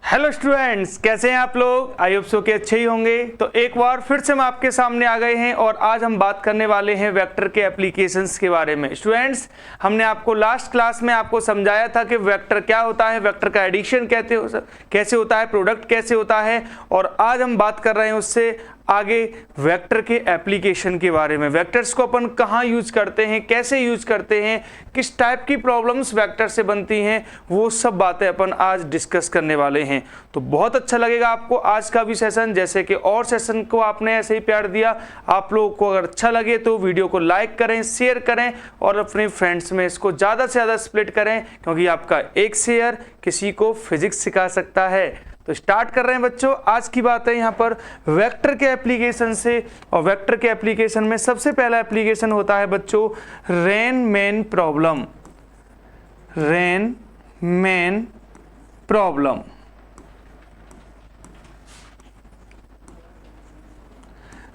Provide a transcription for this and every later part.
Hello students, कैसे हैं आप लोग? आई होप सो के अच्छे ही होंगे। तो एक बार फिर से हम आपके सामने आ गए हैं और आज हम बात करने वाले हैं वेक्टर के एप्लीकेशंस के बारे में। स्टूडेंट्स, हमने आपको लास्ट क्लास में आपको समझाया था कि वेक्टर क्या होता है, वेक्टर का एडिशन कैसे होता है, प्रोडक्ट कैसे होता है, और आज हम बात कर रहे हैं उससे आगे वेक्टर के एप्लीकेशन के बारे में। वेक्टर्स को अपन कहाँ यूज करते हैं, कैसे यूज करते हैं, किस टाइप की प्रॉब्लम्स वेक्टर से बनती हैं, वो सब बातें अपन आज डिस्कस करने वाले हैं। तो बहुत अच्छा लगेगा आपको आज का भी सेशन, जैसे कि और सेशन को आपने ऐसे ही प्यार दिया। आप लोगों को अगर अच्छा लगे तो वीडियो को लाइक करें, शेयर करें और अपने फ्रेंड्स में इसको ज़्यादा से ज़्यादा स्प्लिट करें, क्योंकि आपका एक शेयर किसी को फिजिक्स सिखा सकता है। तो स्टार्ट कर रहे हैं बच्चों। आज की बात है यहाँ पर वेक्टर के एप्लीकेशन से, और वेक्टर के एप्लीकेशन में सबसे पहला एप्लीकेशन होता है बच्चों rain-main problem. Rain-main problem.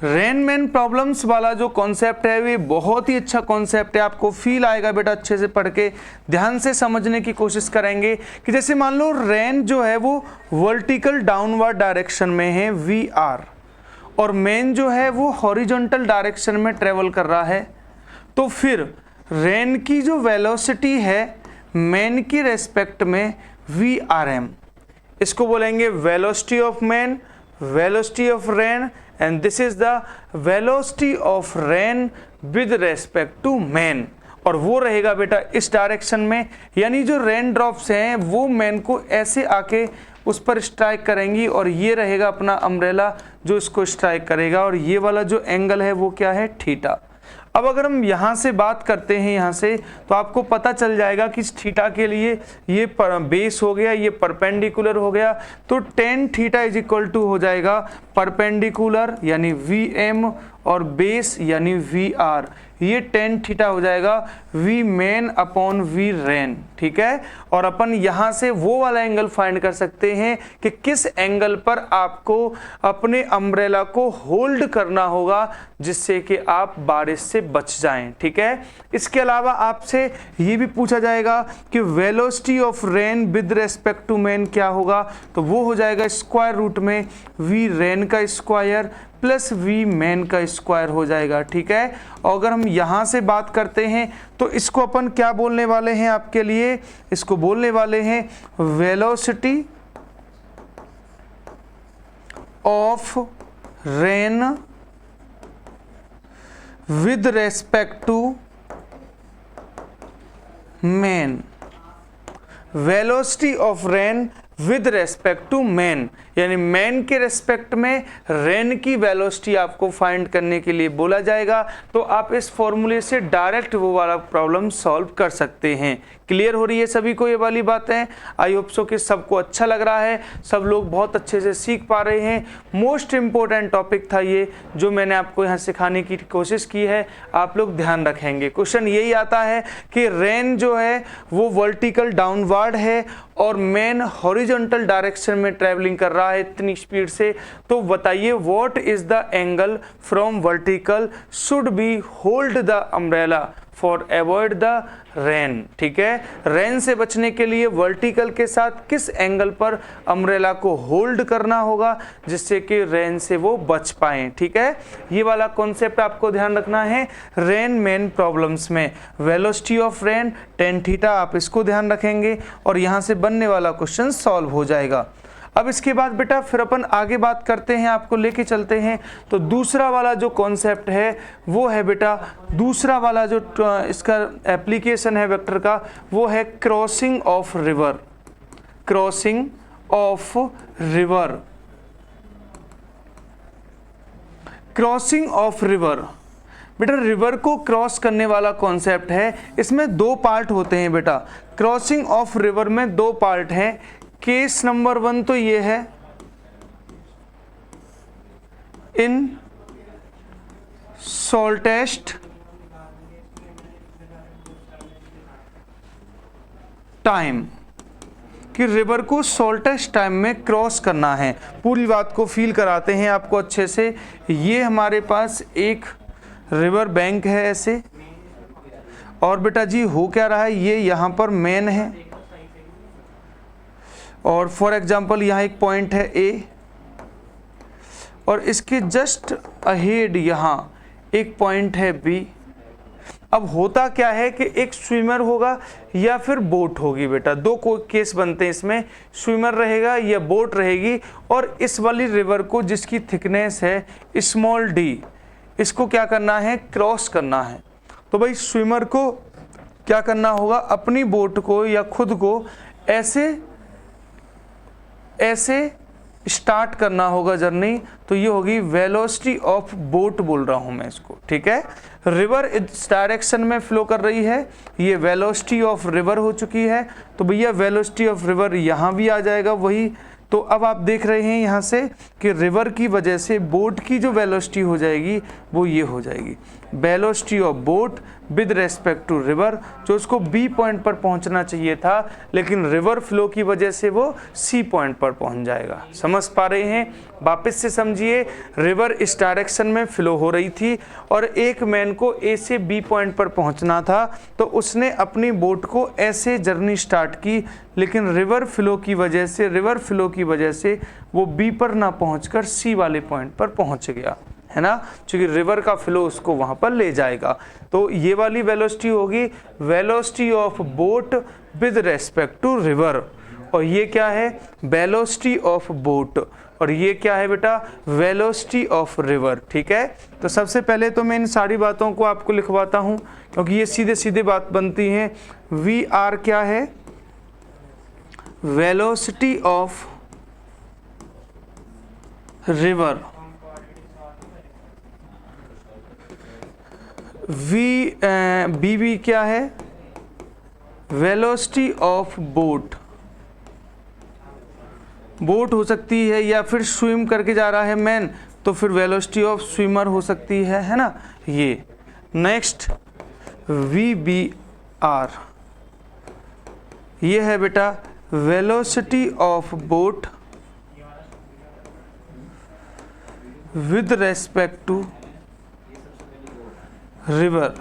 Rain-main problems वाला जो कॉन्सेप्ट है वे बहुत ही अच्छा कॉन्सेप्ट है। आपको फील आएगा बेटा, अच्छे से पढ़ के ध्यान से समझने की कोशिश करेंगे कि जैसे मान लो रेन जो है वो वर्टिकल डाउनवर्ड डायरेक्शन में है VR, और मेन जो है वो हॉरिजॉन्टल डायरेक्शन में ट्रेवल कर रहा है। तो फिर रेन की जो वेलोसिटी है मेन की रेस्पेक्ट में VRM, इसको बोलेंगे velocity of man, velocity of rain, and this is the velocity of rain with respect to man. और वो रहेगा बेटा इस डायरेक्शन में, यानी जो रेन ड्रॉप्स हैं वो मेन को ऐसे आके उस पर स्ट्राइक करेंगी, और ये रहेगा अपना अम्ब्रेला जो इसको स्ट्राइक करेगा, और ये वाला जो एंगल है वो क्या है, थीटा। अब अगर हम यहाँ से बात करते हैं यहाँ से, तो आपको पता चल जाएगा कि इस थीटा के लिए ये बेस हो गया, ये परपेंडिकुलर हो गया, तो tan theta is equal to हो जाएगा परपेंडिकुलर यानी VM और बेस यानी VR। ये टेन थीटा हो जाएगा V main upon V rain, ठीक है। और अपन यहाँ से वो वाला एंगल फाइंड कर सकते हैं कि किस एंगल पर आपको अपने अम्ब्रेला को होल्ड करना होगा जिससे कि आप बारिश से बच जाएं, ठीक है। इसके अलावा आपसे ये भी पूछा जाएगा कि velocity of rain with respect to man क्या होगा, तो वो हो जाएगा स्क्वायर रूट में V रेन का स्क्वायर प्लस V मेन का स्क्वायर हो जाएगा, ठीक है। और अगर हम यहाँ से बात करते हैं तो इसको अपन क्या बोलने वाले हैं आपके लिए, इसको बोलने वाले हैं velocity of rain with respect to man. Velocity of rain with respect to man, यानी मेन के रेस्पेक्ट में रेन की वेलोसिटी आपको फाइंड करने के लिए बोला जाएगा। तो आप इस फॉर्मूले से डायरेक्ट वो वाला प्रॉब्लम सॉल्व कर सकते हैं। क्लियर हो रही है सभी को ये वाली बातें? आई होप सो कि सबको अच्छा लग रहा है, सब लोग बहुत अच्छे से सीख पा रहे हैं। मोस्ट इम्पोर्टेंट टॉपिक था ये जो मैंने आपको यहाँ सिखाने की कोशिश की है, आप लोग ध्यान रखेंगे। क्वेश्चन यही आता है कि रेन जो है वो वर्टिकल डाउनवर्ड है और मेन हॉरिजॉन्टल डायरेक्शन में ट्रैवलिंग कर रहा है इतनी स्पीड से, तो बताइए what is the angle from vertical should be hold the umbrella for avoid the rain, ठीक है। रेन से बचने के लिए वर्टिकल के साथ किस एंगल पर अम्ब्रेला को होल्ड करना होगा जिससे कि रेन से वो बच पाएं, ठीक है। ये वाला कॉन्सेप्ट आपको ध्यान रखना है रेन मेन प्रॉब्लम्स में। Velocity of rain tan theta, आप इसको ध्यान रखेंगे और यहाँ से बनने वाला क्वेश्चन सॉल्व हो जाएगा। अब इसके बाद बेटा फिर अपन आगे बात करते हैं, आपको लेके चलते हैं। तो दूसरा वाला जो कॉन्सेप्ट है वो है बेटा, दूसरा वाला जो इसका एप्लीकेशन है वेक्टर का, वो है crossing of river. Crossing of river. Crossing of river बेटा, रिवर को क्रॉस करने वाला कॉन्सेप्ट है। इसमें दो पार्ट होते हैं बेटा। क्रॉसिंग ऑफ रिवर में दो पार्ट हैं। केस नंबर 1 तो ये है इन शॉर्टेस्ट टाइम, कि रिवर को शॉर्टेस्ट टाइम में क्रॉस करना है। पूरी बात को फील कराते हैं आपको अच्छे से। ये हमारे पास एक रिवर बैंक है ऐसे, और बेटा जी हो क्या रहा है, ये यहाँ पर मेन है और फॉर एग्जांपल यहाँ एक पॉइंट है ए और इसके जस्ट अहेड यहाँ एक पॉइंट है बी। अब होता क्या है कि एक स्विमर होगा या फिर बोट होगी बेटा, दो केस बनते हैं इसमें, स्विमर रहेगा या बोट रहेगी। और इस वाली रिवर को जिसकी थिकनेस है स्मॉल डी, इसको क्या करना है, क्रॉस करना है। तो भाई स्विमर को क्या करना होगा, अपनी बोट को या खुद को ऐसे स्टार्ट करना होगा जर्नी। तो ये होगी वेलोसिटी ऑफ बोट बोल रहा हूं मैं इसको, ठीक है। रिवर इस डायरेक्शन में फ्लो कर रही है, ये वेलोसिटी ऑफ रिवर हो चुकी है। तो भैया वेलोसिटी ऑफ रिवर यहाँ भी आ जाएगा वही। तो अब आप देख रहे हैं यहाँ से कि रिवर की वजह से बोट की जो वेलोसिटी हो जाएगी वो ये हो जाएगी, velocity of boat with respect to river, जो उसको बी पॉइंट पर पहुंचना चाहिए था, लेकिन रिवर फ्लो की वजह से वो सी पॉइंट पर पहुंच जाएगा। समझ पा रहे हैं? वापस से समझिए, रिवर इस डायरेक्शन में फ्लो हो रही थी और एक मैन को ए से बी पॉइंट पर पहुंचना था, तो उसने अपनी बोट को ऐसे जर्नी स्टार्ट की, लेकिन रिवर फ्लो की वजह से वो बी पर ना पहुंचकर सी वाले पॉइंट पर पहुंच गया, है ना, क्योंकि रिवर का फ्लो उसको वहां पर ले जाएगा। तो ये वाली वेलोसिटी होगी velocity of boat with respect to river, और ये क्या है, वेलोसिटी ऑफ बोट, और ये क्या है बेटा, वेलोसिटी ऑफ रिवर। ठीक है, तो सबसे पहले तो मैं इन सारी बातों को आपको लिखवाता हूं, क्योंकि ये सीधे सीधे बात बनती है। वी आर क्या है, velocity of river, B B क्या है, वेलोसिटी ऑफ बोट, बोट हो सकती है या फिर स्विम करके जा रहा है मैन, तो फिर वेलोसिटी ऑफ स्विमर हो सकती है ना ये। नेक्स्ट वी बी आर, ये है बेटा velocity of boat with respect to river,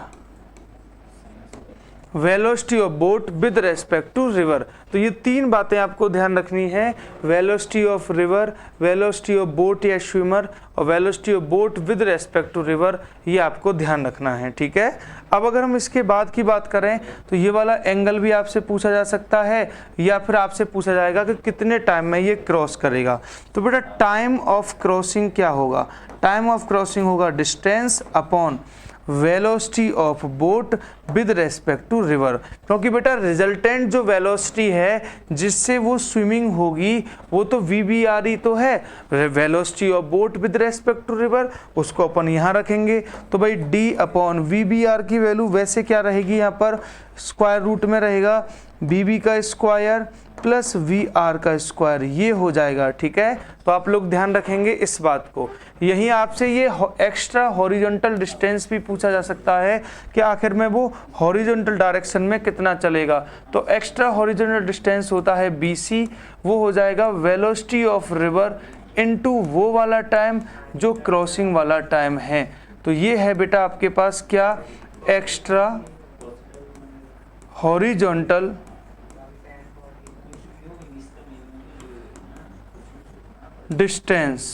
velocity of boat with respect to river. तो ये तीन बातें आपको ध्यान रखनी है, velocity of river, velocity of boat या स्विमर, और velocity of boat with respect to river, ये आपको ध्यान रखना है। ठीक है, अब अगर हम इसके बाद की बात करें तो ये वाला एंगल भी आपसे पूछा जा सकता है, या फिर आपसे पूछा जाएगा कि कितने टाइम में ये क्रॉस करेगा। तो बेटा टाइम ऑफ क्रॉसिंग क्या होगा, टाइम ऑफ क्रॉसिंग होगा distance upon velocity of boat with respect to river, क्योंकि बेटा रिजल्टेंट जो वेलोसिटी है जिससे वो स्विमिंग होगी वो तो VBR ही तो है, velocity of boat with respect to river, उसको अपन यहाँ रखेंगे। तो भाई D अपॉन VBR की वैल्यू वैसे क्या रहेगी, यहाँ पर स्क्वायर रूट में रहेगा BB का स्क्वायर प्लस VR का स्क्वायर, ये हो जाएगा। ठीक है, तो आप लोग ध्यान रखेंगे इस बात को। यहीं आपसे ये एक्स्ट्रा हॉरिजॉन्टल डिस्टेंस भी पूछा जा सकता है कि आखिर में वो हॉरिजॉन्टल डायरेक्शन में कितना चलेगा। तो एक्स्ट्रा हॉरिजॉन्टल डिस्टेंस होता है BC, वो हो जाएगा वेलोसिटी ऑफ रिवर इनटू वो वाला टाइम जो क्रॉसिंग वाला टाइम है। तो ये है बेटा आपके पास क्या, extra horizontal distance,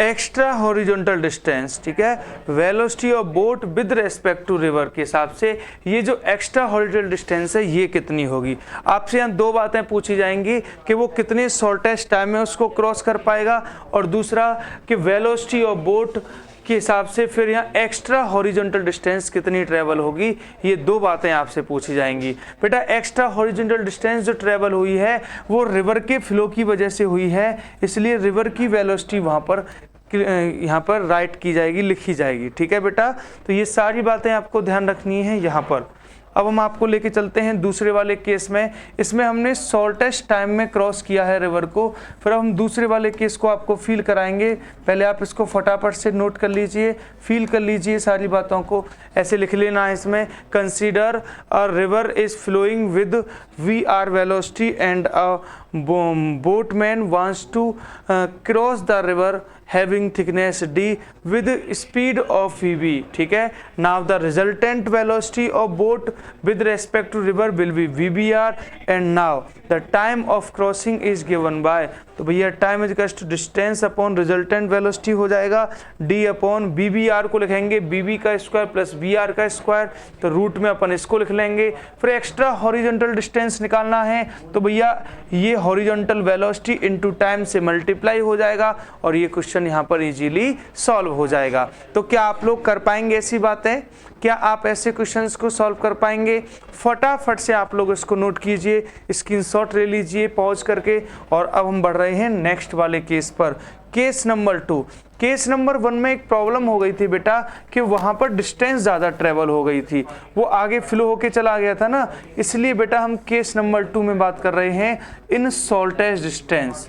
extra horizontal distance. ठीक है, velocity of boat with respect to river के हिसाब से ये जो एक्स्ट्रा हॉरिजॉन्टल डिस्टेंस है ये कितनी होगी। आपसे यहाँ दो बातें पूछी जाएंगी कि वो कितने शॉर्टेस्ट टाइम में उसको क्रॉस कर पाएगा, और दूसरा कि वेलोसिटी ऑफ बोट के हिसाब से फिर यहाँ एक्स्ट्रा हॉरिजॉन्टल डिस्टेंस कितनी ट्रेवल होगी। ये दो बातें आपसे पूछी जाएंगी। बेटा एक्स्ट्रा हॉरिजॉन्टल डिस्टेंस जो ट्रेवल हुई है वो रिवर के फ्लो की वजह से हुई है, इसलिए रिवर की वेलोसिटी वहाँ पर यहाँ पर राइट की जाएगी, लिखी जाएगी। ठीक है बेटा, तो ये सारी बातें आपको ध्यान रखनी है यहाँ पर। अब हम आपको लेके चलते हैं दूसरे वाले केस में। इसमें हमने शॉर्टेस्ट टाइम में क्रॉस किया है रिवर को, फिर हम दूसरे वाले केस को आपको फील कराएंगे। पहले आप इसको फटाफट से नोट कर लीजिए, फील कर लीजिए सारी बातों को, ऐसे लिख लेना है इसमें। Consider a river is flowing with VR velocity and a boatman wants to cross the river having thickness d with speed of vb, ठीक है। Now the resultant velocity of boat with respect to river will be vbr and now the time of crossing is given by, तो भैया time is equal to distance upon resultant velocity हो जाएगा, d upon bbr को लिखेंगे bb का square plus br का square, तो root में अपन इसको लिख लेंगे। फिर एक्स्ट्रा हॉरिजॉन्टल डिस्टेंस निकालना है, तो भैया ये हॉरिजॉन्टल वेलोसिटी इनटू टाइम से मल्टीप्लाई हो जाएगा और ये क्वेश्चन यहाँ पर इजीली सॉल्व हो जाएगा। तो क्या आप लोग कर पाएंगे ऐसी बातें? क्या आप ऐसे क्वेश्चंस को सॉल्व कर पाएंगे? फटाफट से आप लोग इसको नोट कीजिए, स्क्रीनशॉट ले लीजिए पॉज करके। और अब हम बढ़ रहे हैं नेक्स्ट वाले केस पर, केस नंबर 2। केस नंबर 1 में एक प्रॉब्लम हो गई थी बेटा कि वहां पर डिस्टेंस ज़्यादा ट्रेवल हो गई थी, वो आगे फ्लो होके चला गया था ना, इसलिए बेटा हम केस नंबर 2 में बात कर रहे हैं इन शॉर्टेस्ट डिस्टेंस।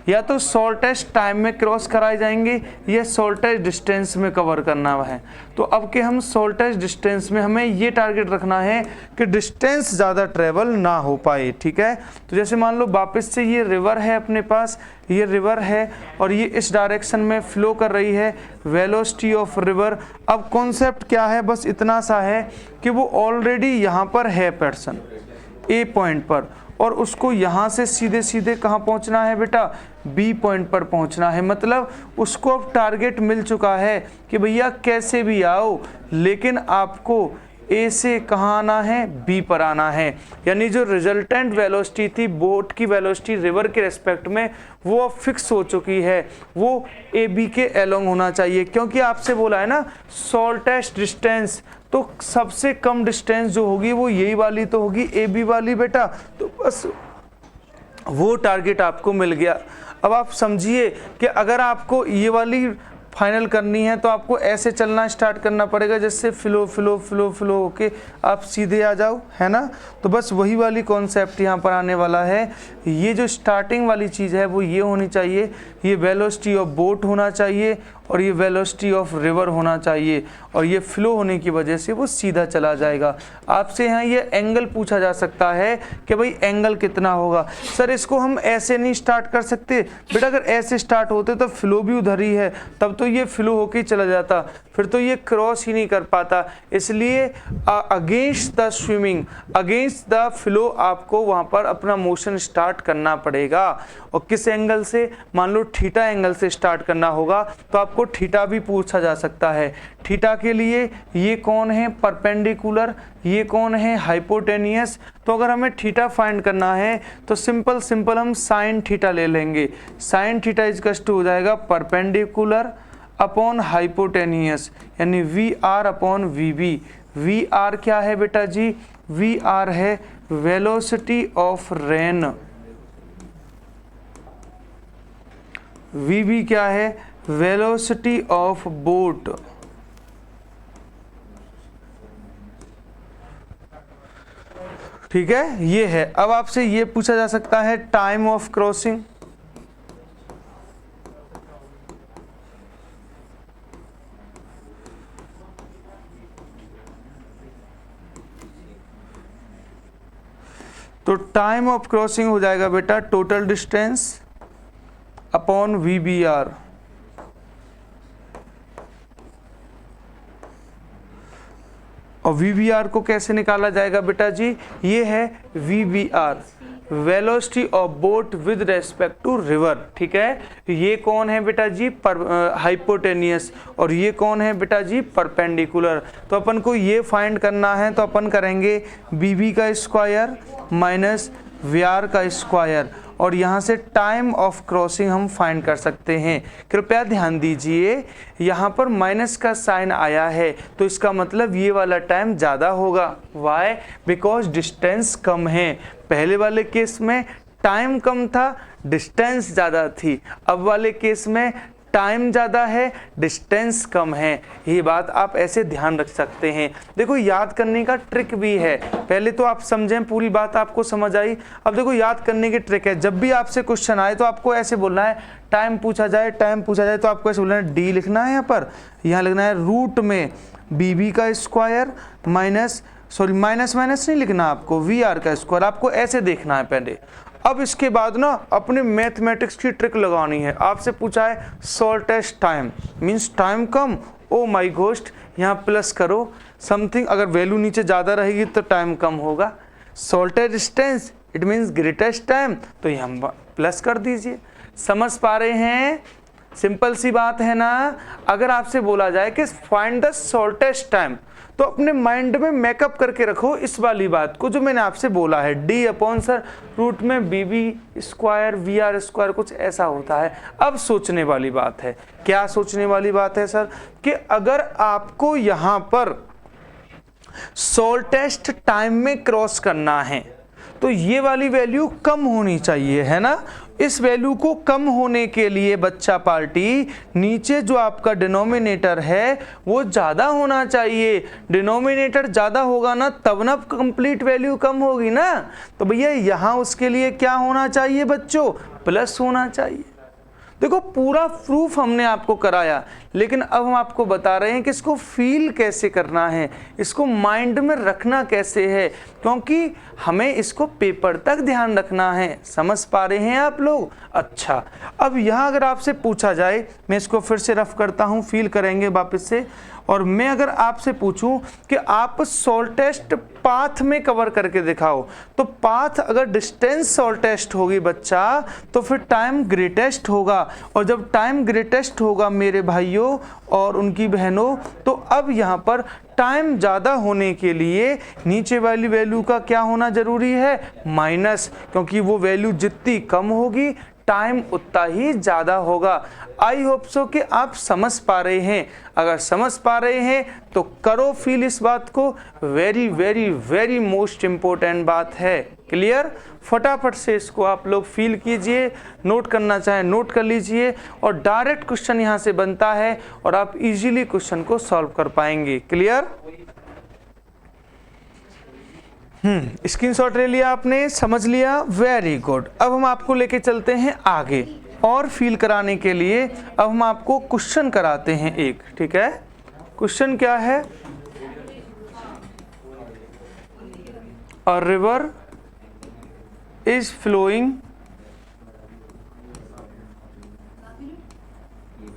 या तो शॉर्टेस्ट टाइम में क्रॉस कराए जाएंगे या शॉर्टेस्ट डिस्टेंस में कवर करना है। तो अब के हम शॉर्टेस्ट डिस्टेंस में हमें ये टारगेट रखना है कि डिस्टेंस ज़्यादा ट्रेवल ना हो पाए, ठीक है। तो जैसे मान लो वापस से ये रिवर है अपने पास, ये रिवर है और ये इस डायरेक्शन में फ्लो कर रही है, वेलोसिटी ऑफ रिवर। अब कॉन्सेप्ट क्या है, बस इतना सा है कि वो ऑलरेडी यहाँ पर है पर्सन ए पॉइंट पर, और उसको यहाँ से सीधे सीधे कहाँ पहुँचना है बेटा, बी पॉइंट पर पहुँचना है। मतलब उसको अब टारगेट मिल चुका है कि भैया कैसे भी आओ लेकिन आपको ए से कहाँ आना है, बी पर आना है। यानी जो रिजल्टेंट वेलोसिटी थी बोट की वेलोसिटी रिवर के रेस्पेक्ट में, वो अब फिक्स हो चुकी है, वो ए बी के अलोंग होना चाहिए। क्योंकि आपसे बोला है ना शॉर्टेस्ट डिस्टेंस, तो सबसे कम डिस्टेंस जो होगी वो यही वाली तो होगी, ए बी वाली बेटा। तो बस वो टारगेट आपको मिल गया। अब आप समझिए कि अगर आपको ये वाली फाइनल करनी है तो आपको ऐसे चलना स्टार्ट करना पड़ेगा, जैसे फ्लो फ्लो फ्लो फ्लो होके आप सीधे आ जाओ, है ना। तो बस वही वाली कॉन्सेप्ट यहाँ पर आने वाला है। ये जो स्टार्टिंग वाली चीज़ है वो ये होनी चाहिए, ये वेलोसिटी ऑफ बोट होना चाहिए और ये वेलोसिटी ऑफ रिवर होना चाहिए, और ये फ्लो होने की वजह से वो सीधा चला जाएगा। आपसे यहाँ ये एंगल पूछा जा सकता है कि भाई एंगल कितना होगा। सर इसको हम ऐसे नहीं स्टार्ट कर सकते बेटा, अगर ऐसे स्टार्ट होते तो फ्लो भी उधर ही है, तब तो ये फ्लो होके चला जाता, फिर तो ये क्रॉस ही नहीं कर पाता। इसलिए against the swimming, against the flow आपको वहाँ पर अपना मोशन स्टार्ट करना पड़ेगा। और किस एंगल से, मान लो थीटा एंगल से स्टार्ट करना होगा, तो आपको थीटा भी पूछा जा सकता है। थीटा के लिए ये कौन है परपेंडिकुलर, ये कौन है हाइपोटेनियस। तो अगर हमें थीटा फाइंड करना है तो सिंपल हम साइन थीटा ले लेंगे। साइन थीटा इक्वल टू हो जाएगा परपेंडिकुलर अपॉन हाइपोटेनियस, यानी V R upon V B. V R क्या है बेटा जी, वी आर है velocity of rain, V B क्या है, वेलोसिटी ऑफ बोट। ठीक है, ये है। अब आपसे ये पूछा जा सकता है टाइम ऑफ क्रॉसिंग। तो टाइम ऑफ क्रॉसिंग हो जाएगा बेटा total distance upon V B R. और वी बी आर को कैसे निकाला जाएगा बेटा जी, ये है V B R velocity of boat with respect to river. ठीक है, ये कौन है बेटा जी, हाइपोटेनियस, और ये कौन है बेटा जी, परपेंडिकुलर। तो अपन को ये फाइंड करना है, तो अपन करेंगे बी बी का स्क्वायर माइनस वी आर का स्क्वायर, और यहाँ से टाइम ऑफ क्रॉसिंग हम फाइंड कर सकते हैं। कृपया ध्यान दीजिए, यहाँ पर माइनस का साइन आया है तो इसका मतलब ये वाला टाइम ज़्यादा होगा। वाई? बिकॉज डिस्टेंस कम है। पहले वाले केस में टाइम कम था, डिस्टेंस ज़्यादा थी। अब वाले केस में टाइम ज़्यादा है, डिस्टेंस कम है। ये बात आप ऐसे ध्यान रख सकते हैं। देखो याद करने का ट्रिक भी है, पहले तो आप समझें, पूरी बात आपको समझ आई। अब देखो याद करने की ट्रिक है, जब भी आपसे क्वेश्चन आए तो आपको ऐसे बोलना है, टाइम पूछा जाए तो आपको ऐसे बोलना है, डी लिखना है यहाँ पर, यहाँ लिखना है रूट में बी बी का square minus sorry minus minus नहीं लिखना आपको, वी आर का स्क्वायर आपको ऐसे देखना है पहले। अब इसके बाद ना अपने मैथमेटिक्स की ट्रिक लगानी है। आपसे पूछा है shortest time means time come, oh my ghost यहाँ प्लस करो समथिंग, अगर वैल्यू नीचे ज़्यादा रहेगी तो टाइम कम होगा। Shortest distance it means greatest time, तो यहाँ प्लस कर दीजिए। समझ पा रहे हैं? सिंपल सी बात है ना। अगर आपसे बोला जाए कि फाइंड द शॉर्टेस्ट टाइम, तो अपने माइंड में मेकअप करके रखो इस वाली बात को जो मैंने आपसे बोला है, डी अपॉन सर रूट में B B square V R square, कुछ ऐसा होता है। अब सोचने वाली बात है, क्या सोचने वाली बात है सर, कि अगर आपको यहाँ पर शॉर्टेस्ट टाइम में क्रॉस करना है तो ये वाली वैल्यू कम होनी चाहिए, है ना। इस वैल्यू को कम होने के लिए बच्चा पार्टी नीचे जो आपका डिनोमिनेटर है वो ज़्यादा होना चाहिए। डिनोमिनेटर ज़्यादा होगा ना तब ना कंप्लीट वैल्यू कम होगी ना। तो भैया यहाँ उसके लिए क्या होना चाहिए बच्चों, प्लस होना चाहिए। देखो पूरा प्रूफ हमने आपको कराया, लेकिन अब हम आपको बता रहे हैं कि इसको फील कैसे करना है, इसको माइंड में रखना कैसे है, क्योंकि हमें इसको पेपर तक ध्यान रखना है। समझ पा रहे हैं आप लोग? अच्छा, अब यहाँ अगर आपसे पूछा जाए, मैं इसको फिर से रफ करता हूँ, फील करेंगे वापस से, और मैं अगर आपसे पूछूं कि आप शॉर्टेस्ट पाथ में कवर करके दिखाओ, तो पाथ अगर डिस्टेंस शॉर्टेस्ट होगी बच्चा तो फिर टाइम ग्रेटेस्ट होगा, और जब टाइम ग्रेटेस्ट होगा मेरे भाइयों और उनकी बहनों, तो अब यहाँ पर टाइम ज़्यादा होने के लिए नीचे वाली वैल्यू का क्या होना जरूरी है, माइनस, क्योंकि वो वैल्यू जितनी कम होगी टाइम उतना ही ज़्यादा होगा। आई होप सो कि आप समझ पा रहे हैं। अगर समझ पा रहे हैं तो करो फील इस बात को, very very very most important बात है। क्लियर? फटाफट से इसको आप लोग फील कीजिए, नोट करना चाहें नोट कर लीजिए, और डायरेक्ट क्वेश्चन यहाँ से बनता है और आप इजीली क्वेश्चन को सॉल्व कर पाएंगे। क्लियर? स्क्रीनशॉट ले लिया आपने, समझ लिया, वेरी गुड। अब हम आपको लेके चलते हैं आगे, और फील कराने के लिए अब हम आपको क्वेश्चन कराते हैं एक, ठीक है। क्वेश्चन क्या है, a river is flowing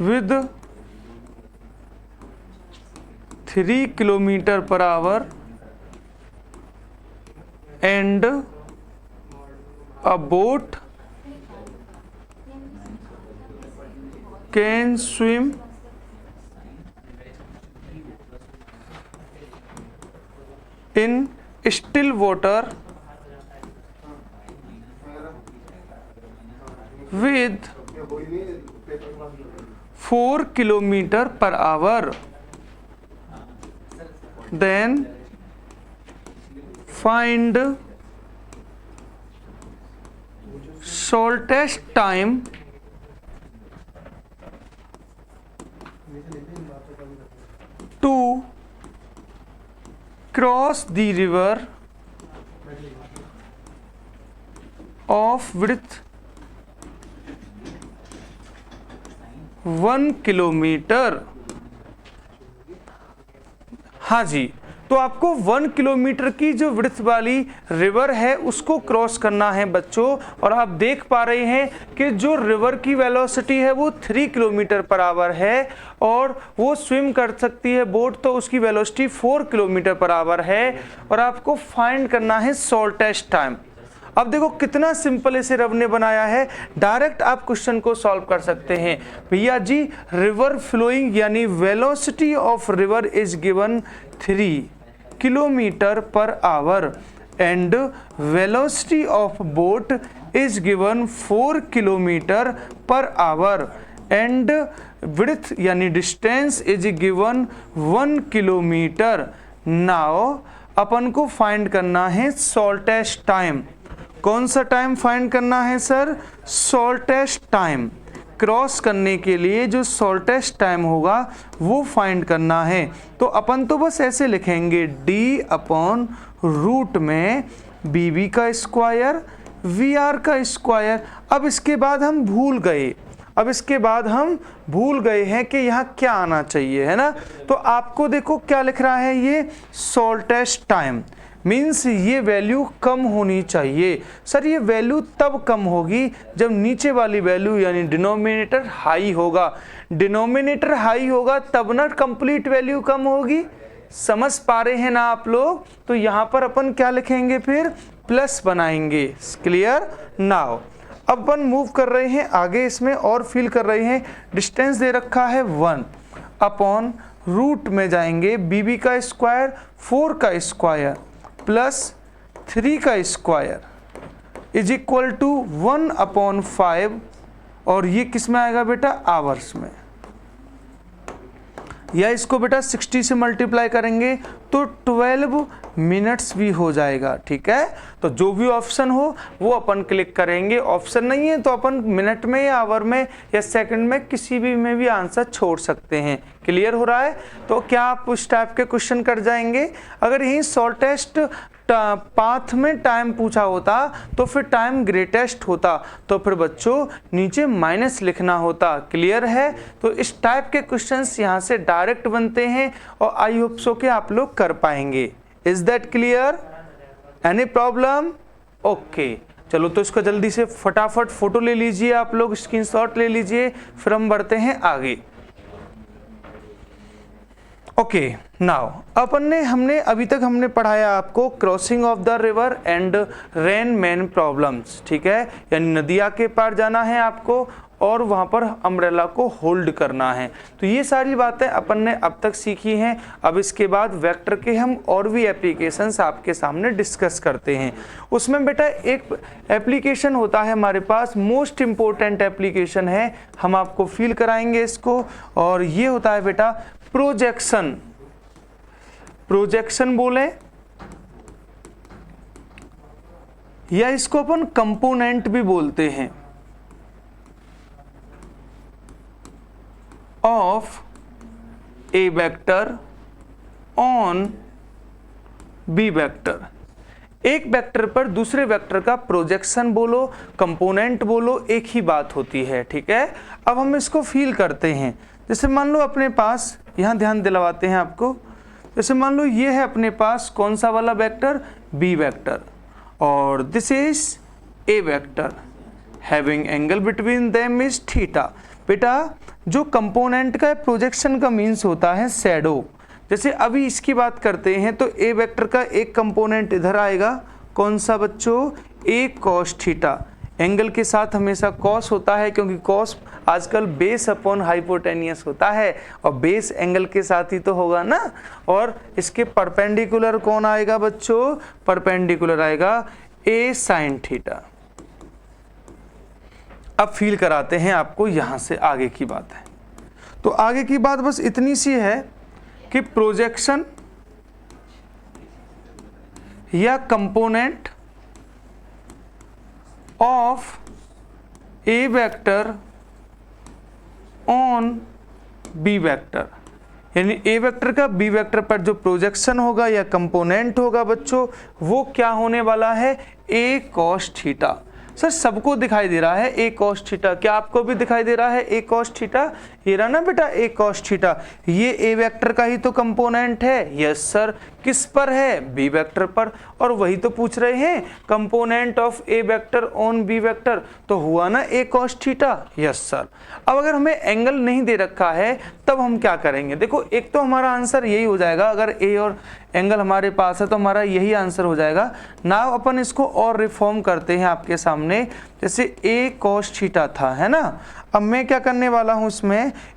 with 3 kilometre per hour and a boat can swim in still water with 4 kilometer per hour, then find shortest time to cross the river of width 1 kilometre. हाँ जी, तो आपको 1 kilometre की जो width वाली river है उसको cross करना है बच्चों, और आप देख पा रहे हैं कि जो रिवर की वेलोसिटी है वो 3 किलोमीटर पर आवर है, और वो स्विम कर सकती है बोट, तो उसकी वेलोसिटी 4 किलोमीटर पर आवर है, और आपको फाइंड करना है शॉर्टेस्ट टाइम। अब देखो कितना सिंपल इसे रव ने बनाया है, डायरेक्ट आप क्वेश्चन को सॉल्व कर सकते हैं। भैया जी रिवर फ्लोइंग यानी velocity of river is given 3 kilometre per hour and velocity of boat is given 4 kilometre per hour and width यानी distance is given 1 kilometre. Now अपन को फाइंड करना है शॉर्टेस्ट टाइम। कौन सा टाइम फाइंड करना है सर? Shortest time. क्रॉस करने के लिए जो शॉर्टेस्ट टाइम होगा वो फाइंड करना है। तो अपन तो बस ऐसे लिखेंगे d अपॉन रूट में bb का स्क्वायर वी आर का स्क्वायर। अब इसके बाद हम भूल गए, अब इसके बाद हम भूल गए हैं कि यहाँ क्या आना चाहिए, है ना। तो आपको देखो क्या लिख रहा है, ये शॉर्टेस्ट टाइम मीन्स ये वैल्यू कम होनी चाहिए। सर ये वैल्यू तब कम होगी जब नीचे वाली वैल्यू यानी डिनोमिनेटर हाई होगा। डिनोमिनेटर हाई होगा तब ना कंप्लीट वैल्यू कम होगी। समझ पा रहे हैं ना आप लोग। तो यहाँ पर अपन क्या लिखेंगे, फिर प्लस बनाएंगे। Clear now. अब अपन मूव कर रहे हैं आगे इसमें और फिल कर रहे हैं। डिस्टेंस दे रखा है 1 अपॉन रूट में जाएंगे बीबी का स्क्वायर 4 का स्क्वायर प्लस 3 का square is equal to 1 upon 5 और ये किस में आएगा बेटा, आवर्स में। या इसको बेटा 60 से मल्टीप्लाई करेंगे तो 12 मिनट्स भी हो जाएगा। ठीक है, तो जो भी ऑप्शन हो वो अपन क्लिक करेंगे। ऑप्शन नहीं है तो अपन मिनट में या आवर में या सेकंड में किसी भी में भी आंसर छोड़ सकते हैं। क्लियर हो रहा है। तो क्या आप उस टाइप के क्वेश्चन कर जाएंगे। अगर यही शॉर्टेस्ट पाथ में टाइम पूछा होता तो फिर टाइम ग्रेटेस्ट होता, तो फिर बच्चों नीचे माइनस लिखना होता। क्लियर है। तो इस टाइप के क्वेश्चंस यहाँ से डायरेक्ट बनते हैं और आई होप सो कि आप लोग कर पाएंगे। Is that clear, any problem. Okay चलो, तो इसका जल्दी से फटाफट फोटो ले लीजिए, आप लोग स्क्रीनशॉट ले लीजिए, फिर हम बढ़ते हैं आगे। ओके नाउ हमने अभी तक हमने पढ़ाया आपको crossing of the river and rain man problems. ठीक है, यानी नदिया के पार जाना है आपको और वहां पर अम्ब्रेला को होल्ड करना है। तो ये सारी बातें अपन ने अब तक सीखी हैं। अब इसके बाद वेक्टर के हम और भी एप्लीकेशंस आपके सामने डिस्कस करते हैं। उसमें बेटा एक एप्लीकेशन होता है हमारे पास, मोस्ट इम्पोर्टेंट एप्लीकेशन है, हम आपको फील कराएंगे इसको, और ये होता है बेटा प्रोजेक्शन। प्रोजेक्शन बोले या इसको अपन कंपोनेंट भी बोलते हैं of A vector on B vector. एक वेक्टर पर दूसरे वेक्टर का प्रोजेक्शन बोलो, कंपोनेंट बोलो, एक ही बात होती है। ठीक है, अब हम इसको फील करते हैं। जैसे मान लो अपने पास, यहाँ ध्यान दिलवाते हैं आपको, जैसे मान लो ये है अपने पास कौन सा वाला वेक्टर, बी वेक्टर, और this is a vector having angle between them is theta. बेटा जो कंपोनेंट का प्रोजेक्शन का मीन्स होता है शैडो। जैसे अभी इसकी बात करते हैं तो ए वेक्टर का एक कंपोनेंट इधर आएगा, कौन सा बच्चों, ए कॉस थीटा। एंगल के साथ हमेशा कॉस होता है क्योंकि कॉस आजकल बेस अपॉन हाइपोटेनियस होता है और बेस एंगल के साथ ही तो होगा ना। और इसके परपेंडिकुलर कौन आएगा बच्चों, परपेंडिकुलर आएगा ए साइन थीटा। अब फील कराते हैं आपको यहां से आगे की बात है। तो आगे की बात बस इतनी सी है कि प्रोजेक्शन या component of A vector on B vector, यानी ए वेक्टर का बी वेक्टर पर जो प्रोजेक्शन होगा या कंपोनेंट होगा बच्चों, वो क्या होने वाला है, ए कॉस थीटा। सर सबको दिखाई दे रहा है ए कॉस थीटा, क्या आपको भी दिखाई दे रहा है ए कॉस थीटा? ये रहा ना बेटा ए कॉस थीटा, ये ए वेक्टर का ही तो कंपोनेंट है। यस सर, किस पर है, बी वेक्टर पर, और वही तो पूछ रहे हैं component of A vector on B vector, तो हुआ ना A cos theta. Yes sir. अब अगर हमें एंगल नहीं दे रखा है तब हम क्या करेंगे, देखो एक तो हमारा आंसर यही हो जाएगा, अगर ए और एंगल हमारे पास है तो हमारा यही आंसर हो जाएगा। नाउ अपन इसको और रिफॉर्म करते हैं आपके सामने। जैसे ए कॉस थीटा था, है ना, अब मैं क्या करने वाला हूं,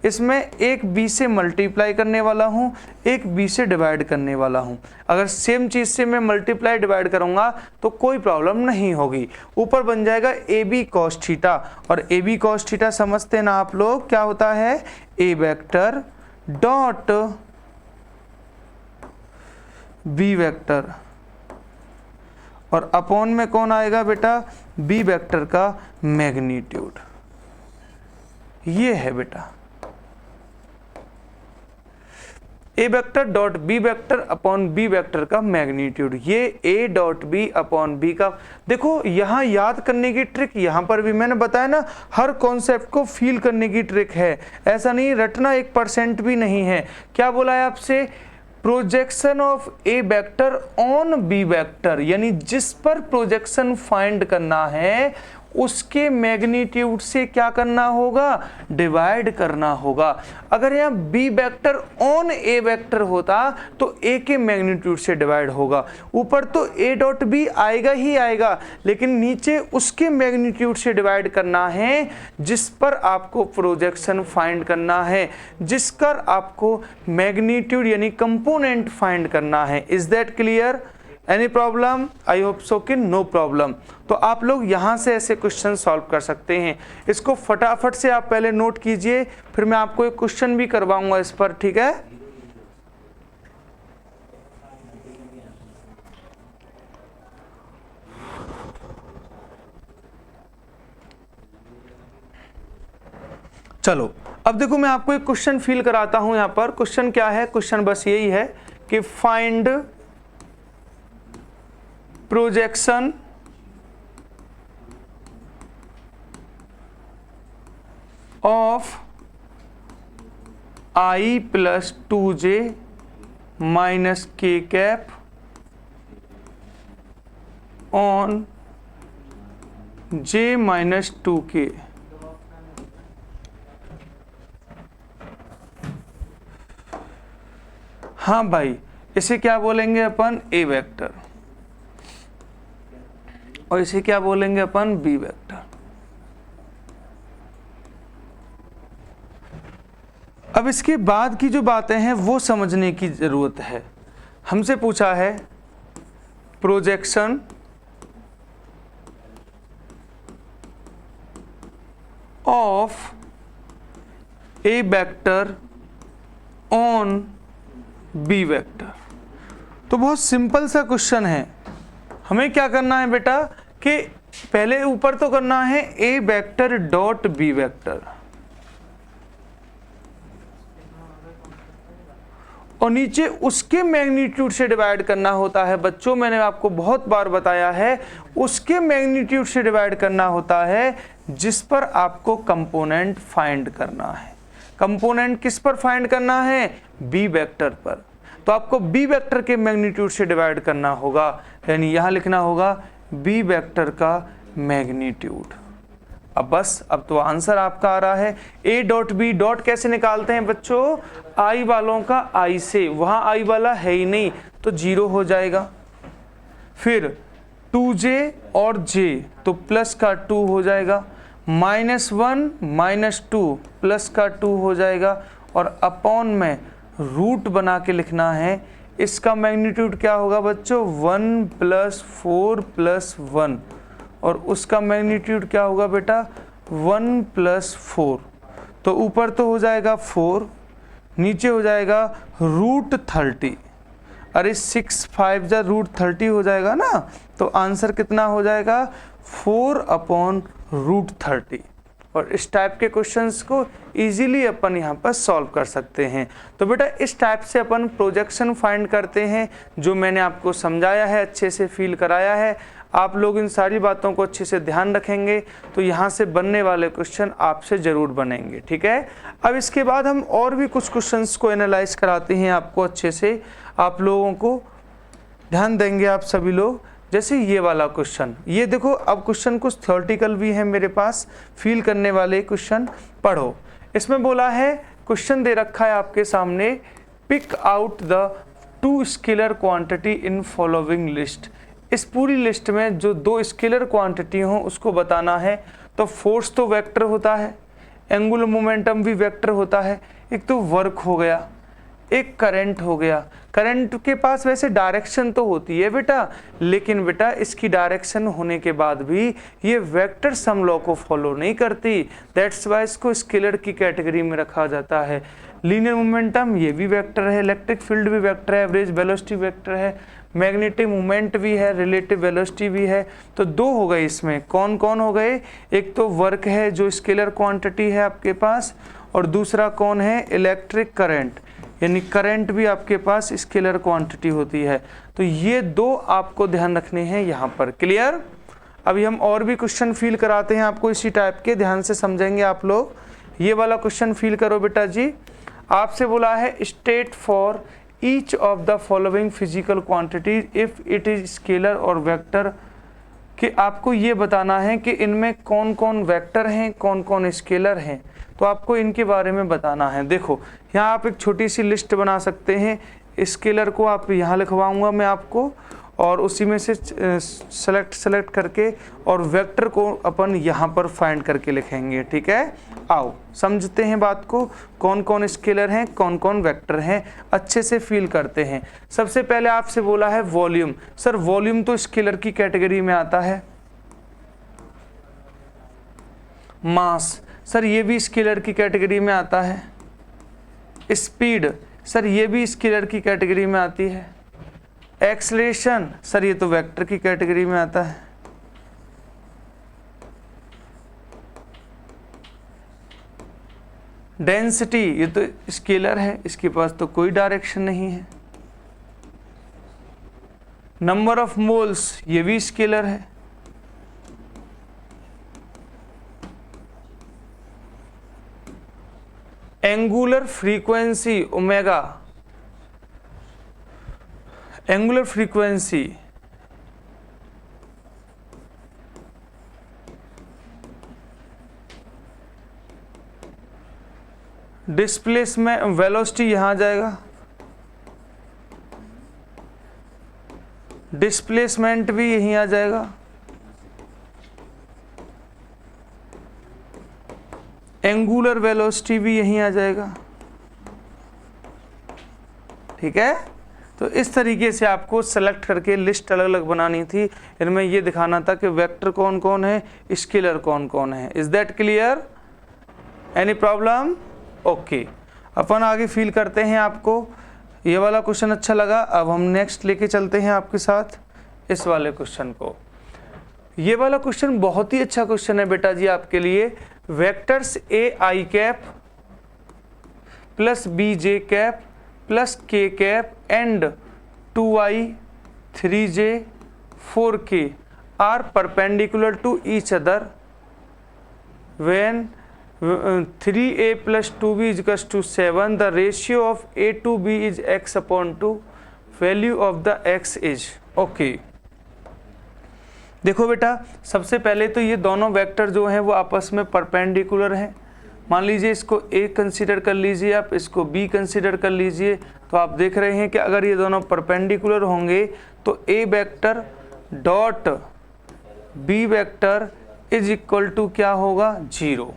इसमें एक बी से मल्टीप्लाई करने वाला हूं, एक बी से डिवाइड करने वाला हूं। अगर सेम चीज से मैं मल्टीप्लाई डिवाइड करूंगा तो कोई प्रॉब्लम नहीं होगी। ऊपर बन जाएगा ए बी कॉस थीटा, और ए बी कॉस थीटा समझते हैं ना आप लोग, क्या होता है, ए वेक्टर डॉट बी वेक्टर, और अपॉन में कौन आएगा बेटा, बी वेक्टर का मैग्नीट्यूड। ये है बेटा a vector dot b vector upon b vector का मैग्नीट्यूड, ये a dot b upon b का। देखो यहाँ याद करने की ट्रिक, यहाँ पर भी मैंने बताया ना, हर कॉन्सेप्ट को फील करने की ट्रिक है, ऐसा नहीं रटना 1% भी नहीं है। क्या बोला है आपसे, projection of A vector on B vector, यानी जिस पर प्रोजेक्शन फाइंड करना है उसके मैग्नीट्यूड से क्या करना होगा, डिवाइड करना होगा। अगर यहाँ B vector on A vector होता तो ए के मैग्नीट्यूड से डिवाइड होगा। ऊपर तो ए डॉट बी आएगा ही आएगा, लेकिन नीचे उसके मैग्नीट्यूड से डिवाइड करना है जिस पर आपको प्रोजेक्शन फाइंड करना है, जिसका आपको मैग्नीट्यूड यानी कंपोनेंट फाइंड करना है। Is that clear? Any problem? I hope so कि नो प्रॉब्लम। तो आप लोग यहाँ से ऐसे क्वेश्चन सॉल्व कर सकते हैं। इसको फटाफट से आप पहले नोट कीजिए, फिर मैं आपको एक क्वेश्चन भी करवाऊंगा इस पर, ठीक है? चलो अब देखो मैं आपको एक क्वेश्चन फील कराता हूं। यहाँ पर क्वेश्चन क्या है, क्वेश्चन बस यही है कि find projection of I plus 2j minus k cap on j minus 2k। हाँ भाई, इसे क्या बोलेंगे अपन, ए वेक्टर, और इसे क्या बोलेंगे अपन, बी वेक्टर। अब इसके बाद की जो बातें हैं वो समझने की जरूरत है। हमसे पूछा है projection of A vector on B vector. तो बहुत सिंपल सा क्वेश्चन है। हमें क्या करना है बेटा कि पहले ऊपर तो करना है ए वेक्टर डॉट बी वेक्टर, और नीचे उसके मैग्नीट्यूड से डिवाइड करना होता है। बच्चों मैंने आपको बहुत बार बताया है, उसके मैग्नीट्यूड से डिवाइड करना होता है जिस पर आपको कंपोनेंट फाइंड करना है। कंपोनेंट किस पर फाइंड करना है, बी वेक्टर पर। तो आपको बी वेक्टर के मैग्नीट्यूड से डिवाइड करना होगा, यानी यहां लिखना होगा बी वेक्टर का मैग्नीट्यूड। अब बस, अब तो आंसर आपका आ रहा है। ए डॉट बी डॉट कैसे निकालते हैं बच्चों, आई वालों का आई से, वहां आई वाला है ही नहीं तो 0 हो जाएगा। फिर 2j और j तो प्लस का 2 हो जाएगा, -1 -2 प्लस का 2 हो जाएगा, और अपॉन में रूट बना के लिखना है। इसका मैग्नीट्यूड क्या होगा बच्चों, 1 + 4 + 1, और उसका मैग्नीट्यूड क्या होगा बेटा, 1 + 4। तो ऊपर तो हो जाएगा 4, नीचे हो जाएगा √30। अरे 6 5 जा √30 हो जाएगा ना, तो आंसर कितना हो जाएगा, 4/√30। और इस टाइप के क्वेश्चंस को इजीली अपन यहाँ पर सॉल्व कर सकते हैं। तो बेटा इस टाइप से अपन प्रोजेक्शन फाइंड करते हैं, जो मैंने आपको समझाया है, अच्छे से फील कराया है। आप लोग इन सारी बातों को अच्छे से ध्यान रखेंगे तो यहाँ से बनने वाले क्वेश्चन आपसे ज़रूर बनेंगे, ठीक है। अब इसके बाद हम और भी कुछ क्वेश्चंस को एनालाइज कराते हैं आपको अच्छे से। आप लोगों को ध्यान देंगे आप सभी लोग। जैसे ये वाला क्वेश्चन, ये देखो, अब क्वेश्चन कुछ थ्योरेटिकल भी है मेरे पास, फील करने वाले क्वेश्चन पढ़ो। इसमें बोला है, क्वेश्चन दे रखा है आपके सामने, pick out the 2 scalar quantity in following list. इस पूरी लिस्ट में जो 2 स्केलर क्वांटिटी हो उसको बताना है। तो फोर्स तो वेक्टर होता है, एंगुलर मोमेंटम भी वेक्टर होता है, एक तो वर्क हो गया, एक करंट हो गया। करंट के पास वैसे डायरेक्शन तो होती है बेटा, लेकिन बेटा इसकी डायरेक्शन होने के बाद भी ये वेक्टर सम लॉ को फॉलो नहीं करती, दैट्स वाई इसको स्केलर की कैटेगरी में रखा जाता है। लीनियर मोमेंटम ये भी वेक्टर है, इलेक्ट्रिक फील्ड भी वेक्टर है, एवरेज वेलोसिटी वेक्टर है, मैग्नेटिक मोमेंट भी है, रिलेटिव वेलोसिटी भी है। तो 2 हो गए इसमें, कौन कौन हो गए, एक तो वर्क है जो स्केलर क्वांटिटी है आपके पास, और दूसरा कौन है, इलेक्ट्रिक करंट। यानी करंट भी आपके पास स्केलर क्वांटिटी होती है। तो ये दो आपको ध्यान रखने हैं यहाँ पर। क्लियर? अभी हम और भी क्वेश्चन फील कराते हैं आपको इसी टाइप के, ध्यान से समझेंगे आप लोग। ये वाला क्वेश्चन फील करो बेटा जी। आपसे बोला है state for each of the following physical quantity if it is scalar और वेक्टर, कि आपको ये बताना है कि इनमें कौन कौन वेक्टर हैं, कौन कौन स्केलर हैं। तो आपको इनके बारे में बताना है। देखो यहाँ आप एक छोटी सी लिस्ट बना सकते हैं। स्केलर को आप यहाँ लिखवाऊंगा मैं आपको, और उसी में से सेलेक्ट करके और वेक्टर को अपन यहाँ पर फाइंड करके लिखेंगे। ठीक है, आओ समझते हैं बात को, कौन कौन स्केलर हैं, कौन कौन वेक्टर हैं, अच्छे से फील करते हैं। सबसे पहले आपसे बोला है वॉल्यूम। सर वॉल्यूम तो स्केलर की कैटेगरी में आता है। मास, सर ये भी स्केलर की कैटेगरी में आता है। स्पीड, सर ये भी स्केलर की कैटेगरी में आती है। एक्सेलरेशन, सर ये तो वेक्टर की कैटेगरी में आता है। डेंसिटी, ये तो स्केलर है, इसके पास तो कोई डायरेक्शन नहीं है। नंबर ऑफ मोल्स, ये भी स्केलर है। Angular frequency omega, angular frequency, displacement, velocity यहां जाएगा, डिस्प्लेसमेंट भी यहीं आ जाएगा, एंगुलर वेलोसिटी भी यहीं आ जाएगा। ठीक है, तो इस तरीके से आपको सेलेक्ट करके लिस्ट अलग अलग बनानी थी। इनमें ये दिखाना था कि वेक्टर कौन कौन है, स्केलर कौन कौन है। Is that clear? Any problem? Okay, अपन आगे फील करते हैं। आपको ये वाला क्वेश्चन अच्छा लगा, अब हम नेक्स्ट लेके चलते हैं आपके साथ इस वाले क्वेश्चन को। ये वाला क्वेश्चन बहुत ही अच्छा क्वेश्चन है बेटा जी आपके लिए। Vectors a i cap plus b j cap plus k cap and 2i 3j 4k are perpendicular to each other when 3a plus 2b is equals to 7, the ratio of a to b is x upon 2, value of the x is okay। देखो बेटा, सबसे पहले तो ये दोनों vector जो हैं वो आपस में परपेंडिकुलर हैं। मान लीजिए इसको a कंसीडर कर लीजिए, आप इसको b कंसीडर कर लीजिए। तो आप देख रहे हैं कि अगर ये दोनों परपेंडिकुलर होंगे तो a vector dot b vector is equal to क्या होगा? 0।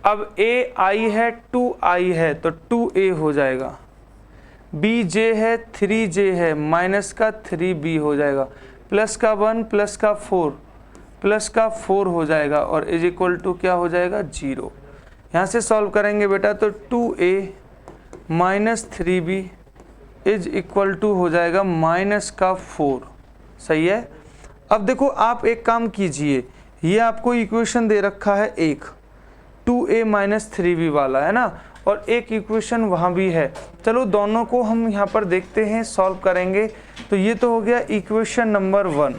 अब a i है, 2i है, तो 2a हो जाएगा। b j है, 3j है, माइनस का 3b हो जाएगा, प्लस का 1 प्लस का 4 प्लस का 4 हो जाएगा, और इज इक्वल टू क्या हो जाएगा? 0। यहाँ से सॉल्व करेंगे बेटा तो 2a minus 3b is equal to हो जाएगा माइनस का 4। सही है। अब देखो आप एक काम कीजिए, ये आपको इक्वेशन दे रखा है एक 2a माइनस 3b वाला, है ना, और एक इक्वेशन वहाँ भी है। चलो दोनों को हम यहाँ पर देखते हैं, सॉल्व करेंगे। तो ये तो हो गया इक्वेशन नंबर 1।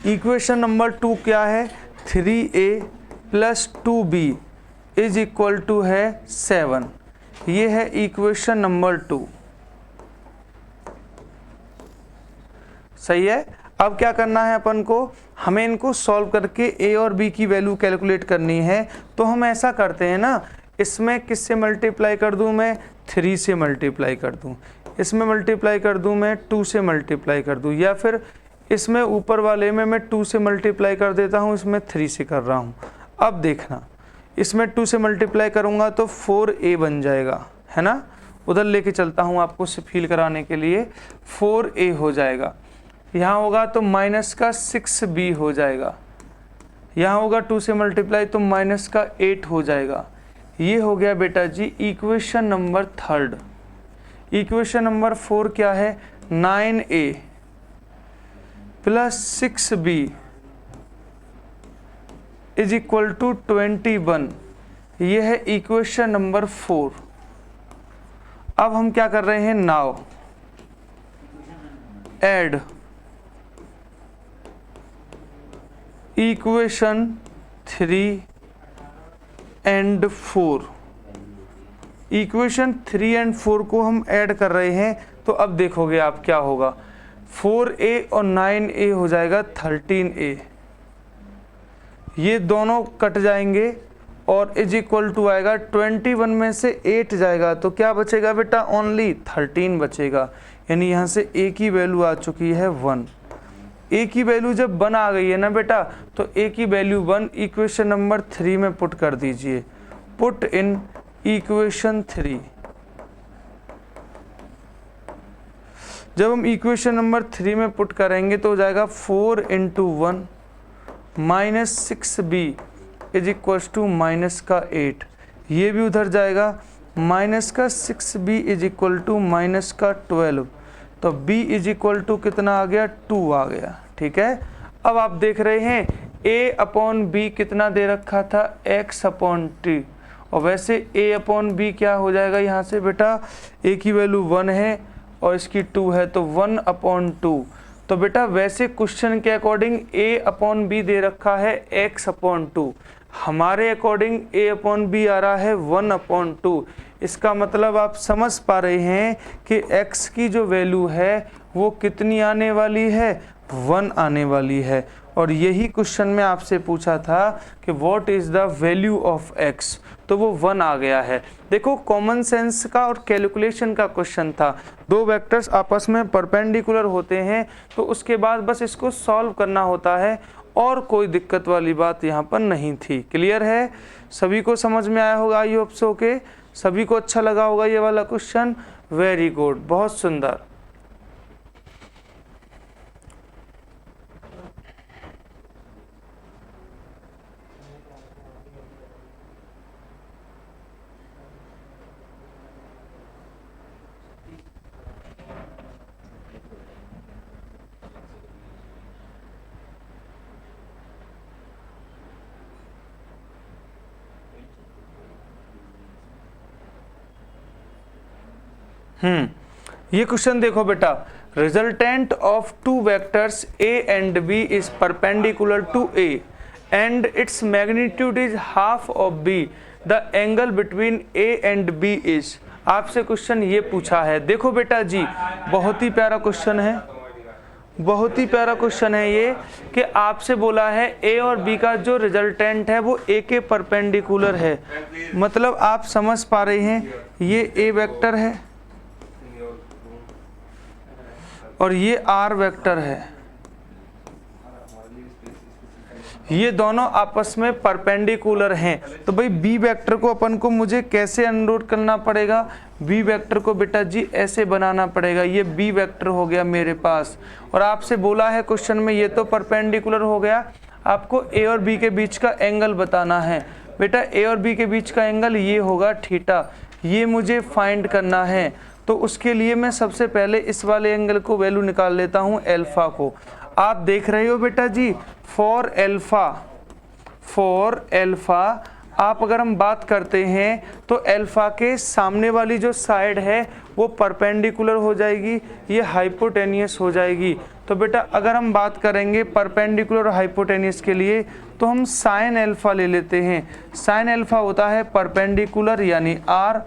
इक्वेशन नंबर 2 क्या है? 3a plus 2b is equal to है 7। ये है इक्वेशन नंबर 2। सही है। अब क्या करना है अपन को? हमें इनको सॉल्व करके a और b की वैल्यू कैलकुलेट करनी है। तो हम ऐसा करते हैं ना, इसमें किससे मल्टीप्लाई कर दूं मैं? 3 से मल्टीप्लाई कर दूं, इसमें मल्टीप्लाई कर दूं मैं 2 से मल्टीप्लाई कर दूं, या फिर इसमें ऊपर वाले में मैं 2 से मल्टीप्लाई कर देता हूं, इसमें 3 से कर रहा हूं। अब देखना, इसमें 2 से मल्टीप्लाई करूंगा तो 4a बन जाएगा, है ना। उधर लेके चलता हूं आपको से फील कराने के लिए। 4a हो जाएगा, यहाँ होगा तो माइनस का 6b हो जाएगा, यहाँ होगा 2 से मल्टीप्लाई तो माइनस का 8 हो जाएगा। ये हो गया बेटा जी इक्वेशन नंबर 3। इक्वेशन नंबर 4 क्या है? 9a plus 6b is equal to 21। ये है इक्वेशन नंबर 4। अब हम क्या कर रहे हैं, now add equation 3 and 4, equation 3 and 4 को हम ऐड कर रहे हैं। तो अब देखोगे आप क्या होगा, 4a और 9a हो जाएगा 13a, ये दोनों कट जाएंगे और इज इक्वल टू आएगा 21 में से 8 जाएगा तो क्या बचेगा बेटा, ओनली 13 बचेगा। यानी यहाँ से a की वैल्यू आ चुकी है 1। a की वैल्यू जब 1 आ गई है ना बेटा, तो a की वैल्यू 1 इक्वेशन नंबर 3 में पुट कर दीजिए। Put in equation 3। जब हम इक्वेशन नंबर 3 में पुट करेंगे तो हो जाएगा 4 into 1 minus 6b is equal to minus का 8, ये भी उधर जाएगा, माइनस का 6b is equal to minus का 12, तो b इज इक्वल टू कितना आ गया, 2 आ गया। ठीक है, अब आप देख रहे हैं a अपॉन b कितना दे रखा था, x अपॉन t, और वैसे a अपॉन b क्या हो जाएगा यहाँ से बेटा, a की वैल्यू 1 है और इसकी 2 है तो 1 अपॉन 2। तो बेटा वैसे क्वेश्चन के अकॉर्डिंग a अपॉन b दे रखा है x अपॉन 2, हमारे अकॉर्डिंग a अपॉन b आ रहा है 1 अपॉन 2। इसका मतलब आप समझ पा रहे हैं कि x की जो वैल्यू है वो कितनी आने वाली है, 1 आने वाली है। और यही क्वेश्चन में आपसे पूछा था कि what is the value of x, तो वो 1 आ गया है। देखो कॉमन सेंस का और कैलकुलेशन का क्वेश्चन था, दो वेक्टर्स आपस में परपेंडिकुलर होते हैं तो उसके बाद बस इसको सॉल्व करना होता है और कोई दिक्कत वाली बात यहाँ पर नहीं थी। क्लियर है, सभी को समझ में आया होगा, आई होप सो के सभी को अच्छा लगा होगा ये वाला क्वेश्चन। वेरी गुड, बहुत सुंदर। ये क्वेश्चन देखो बेटा, resultant of two vectors a and b is perpendicular to a and its magnitude is half of b, the angle between a and b is. आपसे क्वेश्चन ये पूछा है। देखो बेटा जी, बहुत ही प्यारा क्वेश्चन है, बहुत ही प्यारा क्वेश्चन है ये, कि आपसे बोला है a और b का जो रिजल्टेंट है वो a के परपेंडिकुलर है। मतलब आप समझ पा रहे हैं, ये a वेक्टर है और ये r वेक्टर है, ये दोनों आपस में परपेंडिकुलर हैं। तो भाई b वेक्टर को अपन को मुझे कैसे अनरोल करना पड़ेगा, b वेक्टर को बेटा जी ऐसे बनाना पड़ेगा। ये b वेक्टर हो गया मेरे पास, और आपसे बोला है क्वेश्चन में ये तो परपेंडिकुलर हो गया, आपको a और b के बीच का एंगल बताना है। बेटा a और b के बीच का एंगल ये होगा थीटा, ये मुझे फाइंड करना है। तो उसके लिए मैं सबसे पहले इस वाले एंगल को वैल्यू निकाल लेता हूँ अल्फा को। आप देख रहे हो बेटा जी, फॉर अल्फा आप अगर हम बात करते हैं तो अल्फा के सामने वाली जो साइड है वो परपेंडिकुलर हो जाएगी, ये हाइपोटेनियस हो जाएगी। तो बेटा अगर हम बात करेंगे परपेंडिकुलर और हाइपोटेनियस के लिए तो हम साइन अल्फा ले लेते हैं। साइन अल्फा होता है परपेंडिकुलर यानी r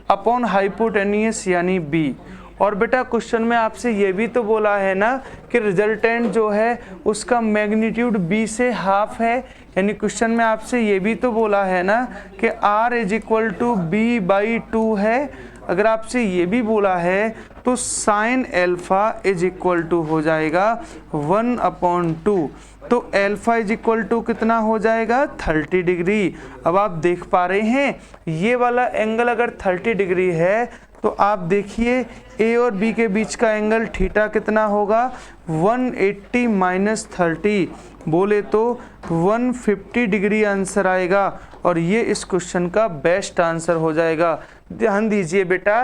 अपॉन हाइपोटेनियस यानी b। और बेटा क्वेश्चन में आपसे ये भी तो बोला है ना कि रिजल्टेंट जो है उसका मैग्नीट्यूड b से हाफ है, यानी क्वेश्चन में आपसे ये भी तो बोला है ना कि r is equal to b by 2 है। अगर आपसे ये भी बोला है तो sine alpha is equal to हो जाएगा 1/2। तो अल्फा इज इक्वल टू कितना हो जाएगा 30 डिग्री। अब आप देख पा रहे हैं ये वाला एंगल अगर 30 डिग्री है तो आप देखिए ए और बी के बीच का एंगल थीटा कितना होगा 180 माइनस 30, बोले तो 150 डिग्री आंसर आएगा और ये इस क्वेश्चन का बेस्ट आंसर हो जाएगा। ध्यान दीजिए बेटा,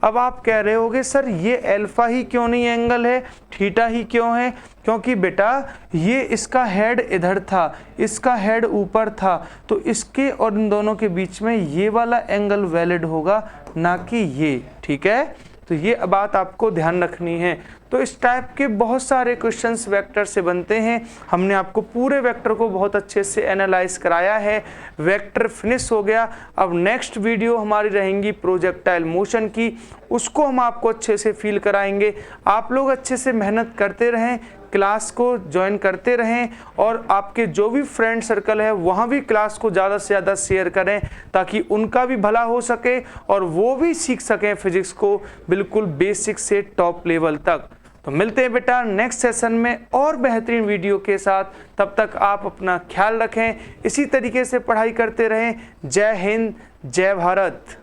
अब आप कह रहे होगे सर ये अल्फा ही क्यों नहीं एंगल है, थीटा ही क्यों है? क्योंकि बेटा ये इसका हेड इधर था, इसका हेड ऊपर था, तो इसके और इन दोनों के बीच में ये वाला एंगल वैलिड होगा, ना कि ये। ठीक है, तो ये बात आपको ध्यान रखनी है। तो इस टाइप के बहुत सारे क्वेश्चंस वेक्टर से बनते हैं। हमने आपको पूरे वेक्टर को बहुत अच्छे से एनालाइज कराया है। वेक्टर फिनिश हो गया। अब नेक्स्ट वीडियो हमारी रहेंगी प्रोजेक्टाइल मोशन की, उसको हम आपको अच्छे से फील कराएंगे। आप लोग अच्छे से मेहनत करते रहें, क्लास को ज्वाइन करते रहें, और आपके जो भी फ्रेंड सर्कल है वहाँ भी क्लास को ज़्यादा से ज़्यादा शेयर करें, ताकि उनका भी भला हो सके और वो भी सीख सकें फिजिक्स को बिल्कुल बेसिक से टॉप लेवल तक। तो मिलते हैं बेटा नेक्स्ट सेशन में और बेहतरीन वीडियो के साथ। तब तक आप अपना ख्याल रखें, इसी तरीके से पढ़ाई करते रहें। जय हिंद, जय भारत।